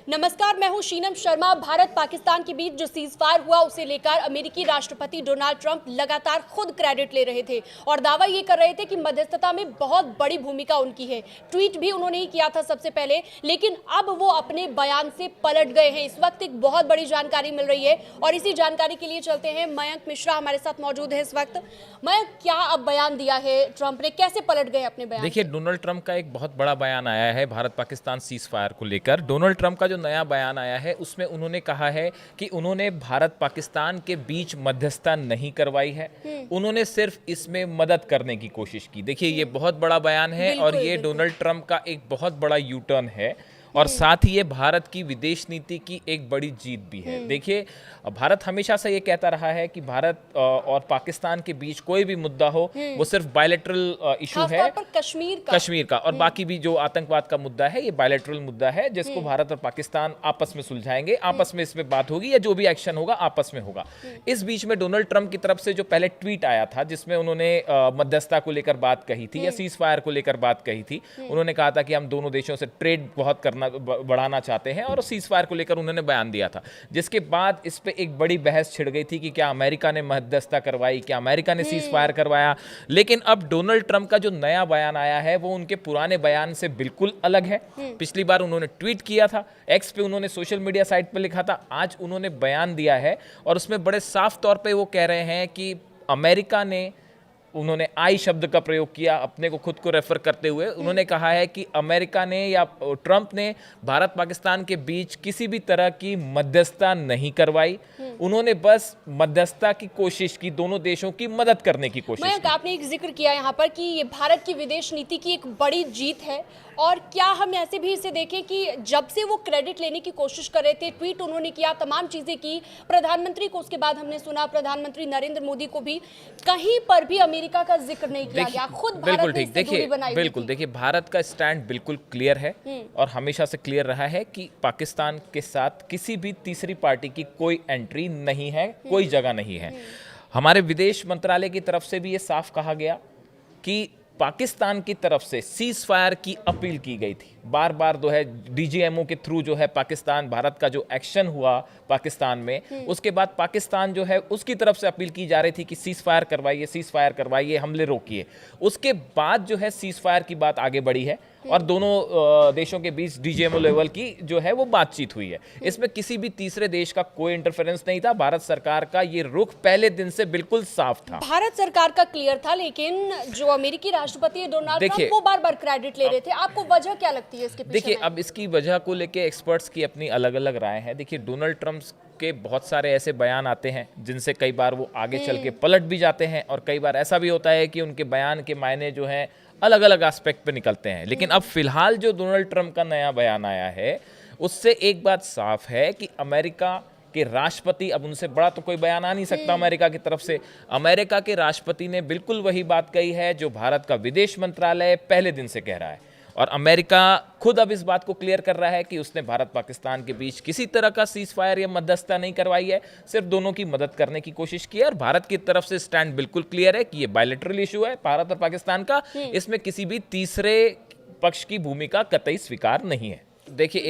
नमस्कार, मैं हूं शीनम शर्मा। भारत पाकिस्तान के बीच जो सीज फायर हुआ उसे लेकर अमेरिकी राष्ट्रपति डोनाल्ड ट्रंप लगातार खुद क्रेडिट ले रहे थे और दावा ये कर रहे थे कि मध्यस्थता में बहुत बड़ी भूमिका उनकी है। ट्वीट भी उन्होंने ही किया था सबसे पहले, लेकिन अब वो अपने बयान से पलट गए हैं। इस वक्त एक बहुत बड़ी जानकारी मिल रही है और इसी जानकारी के लिए चलते हैं। मयंक मिश्रा हमारे साथ मौजूद है इस वक्त। मयंक, क्या अब बयान दिया है ट्रंप ने, कैसे पलट गए अपने बयान? देखिए, डोनाल्ड ट्रंप का एक बहुत बड़ा बयान आया है भारत पाकिस्तान सीज फायर को लेकर। डोनाल्ड ट्रंप का जो नया बयान आया है उसमें उन्होंने कहा है कि उन्होंने भारत पाकिस्तान के बीच मध्यस्थता नहीं करवाई है, उन्होंने सिर्फ इसमें मदद करने की कोशिश की। देखिए, ये बहुत बड़ा बयान है और ये डोनाल्ड ट्रंप का एक बहुत बड़ा यू टर्न है और साथ ही ये भारत की विदेश नीति की एक बड़ी जीत भी है। देखिए, भारत हमेशा से ये कहता रहा है कि भारत और पाकिस्तान के बीच कोई भी मुद्दा हो वो सिर्फ बायलैटरल इशू है, कश्मीर का और बाकी भी जो आतंकवाद का मुद्दा है ये बायलैटरल मुद्दा है जिसको भारत और पाकिस्तान आपस में सुलझाएंगे, आपस में इसमें बात होगी या जो भी एक्शन होगा आपस में होगा। इस बीच में डोनाल्ड ट्रंप की तरफ से जो पहले ट्वीट आया था जिसमें उन्होंने मध्यस्थता को लेकर बात कही थी या सीज फायर को लेकर बात कही थी, उन्होंने कहा था कि हम दोनों देशों से ट्रेड बहुत बढ़ाना चाहते हैं और सीज फायर को लेकर उन्होंने बयान दिया था, जिसके बाद इस पे एक बड़ी बहस छिड़ गई थी कि क्या अमेरिका ने मध्यस्थता करवाई, क्या अमेरिका ने सीज फायर करवाया। लेकिन अब डोनाल्ड ट्रंप का जो नया बयान आया है वो उनके पुराने बयान से बिल्कुल अलग है। पिछली बार उन्होंने ट्वीट किया था, एक्स पे उन्होंने सोशल मीडिया साइट पे लिखा था, आज उन्होंने बयान दिया है और उसमें बड़े साफ तौर पे वो कह रहे हैं कि अमेरिका ने, उन्होंने आई शब्द का प्रयोग किया अपने को खुद को रेफर करते हुए। उन्होंने कहा है कि अमेरिका ने या ट्रंप ने भारत पाकिस्तान के बीच किसी भी तरह की मध्यस्थता नहीं करवाई, उन्होंने बस मध्यस्थता की कोशिश की, दोनों देशों की मदद करने की कोशिश की। आपने एक जिक्र किया यहाँ पर कि ये भारत की विदेश नीति की एक बड़ी जीत है, और क्या हम ऐसे भी इसे देखें कि जब से वो क्रेडिट लेने की कोशिश कर रहे थे, ट्वीट उन्होंने किया, तमाम चीजें की, प्रधानमंत्री को उसके बाद हमने सुना, प्रधानमंत्री नरेंद्र मोदी को भी कहीं पर भी अमेरिका का जिक्र नहीं किया गया। खुद बिल्कुल ठीक, देखिए बिल्कुल, देखिए भारत का स्टैंड बिल्कुल क्लियर है और हमेशा से क्लियर रहा है कि पाकिस्तान के साथ किसी भी तीसरी पार्टी की कोई एंट्री नहीं है, कोई जगह नहीं है। हमारे विदेश मंत्रालय की तरफ से भी ये साफ कहा गया कि पाकिस्तान की तरफ से सीज फायर की अपील की गई थी, बार बार जो है डीजीएमओ के थ्रू जो है पाकिस्तान, भारत का जो एक्शन हुआ पाकिस्तान में, उसके बाद पाकिस्तान जो है उसकी तरफ से अपील की जा रही थी कि सीज फायर करवाइए, हमले रोकिए। उसके बाद जो है सीज फायर की बात आगे बढ़ी है और दोनों देशों के बीच डीजीएमओ लेवल की जो है वो बातचीत हुई है। इसमें किसी भी तीसरे देश का कोई इंटरफेरेंस नहीं था। भारत सरकार का ये रुख पहले दिन से बिल्कुल साफ था, भारत सरकार का क्लियर था, लेकिन जो अमेरिकी राष्ट्रपति डोनाल्ड ट्रंप वो बार बार क्रेडिट ले रहे थे। आपको वजह क्या लगती है इसके पीछे? देखिए, अब इसकी वजह को लेके एक्सपर्ट्स की अपनी अलग अलग राय है। देखिए, डोनाल्ड ट्रंप के बहुत सारे ऐसे बयान आते हैं जिनसे कई बार वो आगे चल के पलट भी जाते हैं और कई बार ऐसा भी होता है कि उनके बयान के मायने जो हैं अलग अलग एस्पेक्ट पे निकलते हैं। लेकिन अब फिलहाल जो डोनाल्ड ट्रंप का नया बयान आया है उससे एक बात साफ है कि अमेरिका के राष्ट्रपति, अब उनसे बड़ा तो कोई बयान आ नहीं सकता अमेरिका की तरफ से, अमेरिका के राष्ट्रपति ने बिल्कुल वही बात कही है जो भारत का विदेश मंत्रालय पहले दिन से कह रहा है और अमेरिका खुद अब इस बात को क्लियर कर रहा है कि उसने भारत पाकिस्तान के बीच किसी तरह का सीज फायर या मध्यस्थता नहीं करवाई है, सिर्फ दोनों की मदद करने की कोशिश की है। और भारत की तरफ से स्टैंड बिल्कुल क्लियर है कि ये बायलैटरल इशू है भारत और पाकिस्तान का, इसमें किसी भी तीसरे पक्ष की भूमिका कतई स्वीकार नहीं है। देखिए,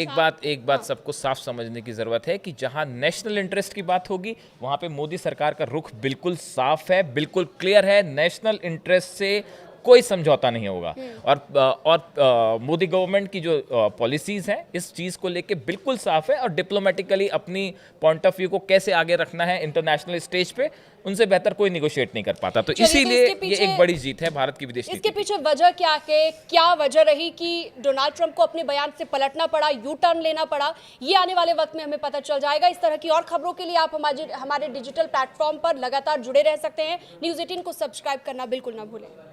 एक बात सबको साफ समझने की जरूरत है कि जहां नेशनल इंटरेस्ट की बात होगी वहां पे मोदी सरकार का रुख बिल्कुल साफ है, बिल्कुल क्लियर है। नेशनल इंटरेस्ट से कोई समझौता नहीं होगा और मोदी गवर्नमेंट की जो पॉलिसीज हैं इस चीज़ को लेके बिल्कुल साफ है और डिप्लोमेटिकली अपनी पॉइंट ऑफ व्यू को कैसे आगे रखना है इंटरनेशनल स्टेज पे, उनसे बेहतर कोई निगोशिएट नहीं कर पाता। तो इसीलिए ये एक बड़ी जीत है भारत की विदेश नीति। इसके पीछे वजह क्या वजह रही कि डोनाल्ड ट्रंप को अपने बयान से पलटना पड़ा, यू टर्न लेना पड़ा? ये आने वाले वक्त में हमें पता चल जाएगा। इस तरह की और खबरों के लिए आप हमारे डिजिटल प्लेटफॉर्म पर लगातार जुड़े रह सकते हैं। News 18 को सब्सक्राइब करना बिल्कुल ना भूलें।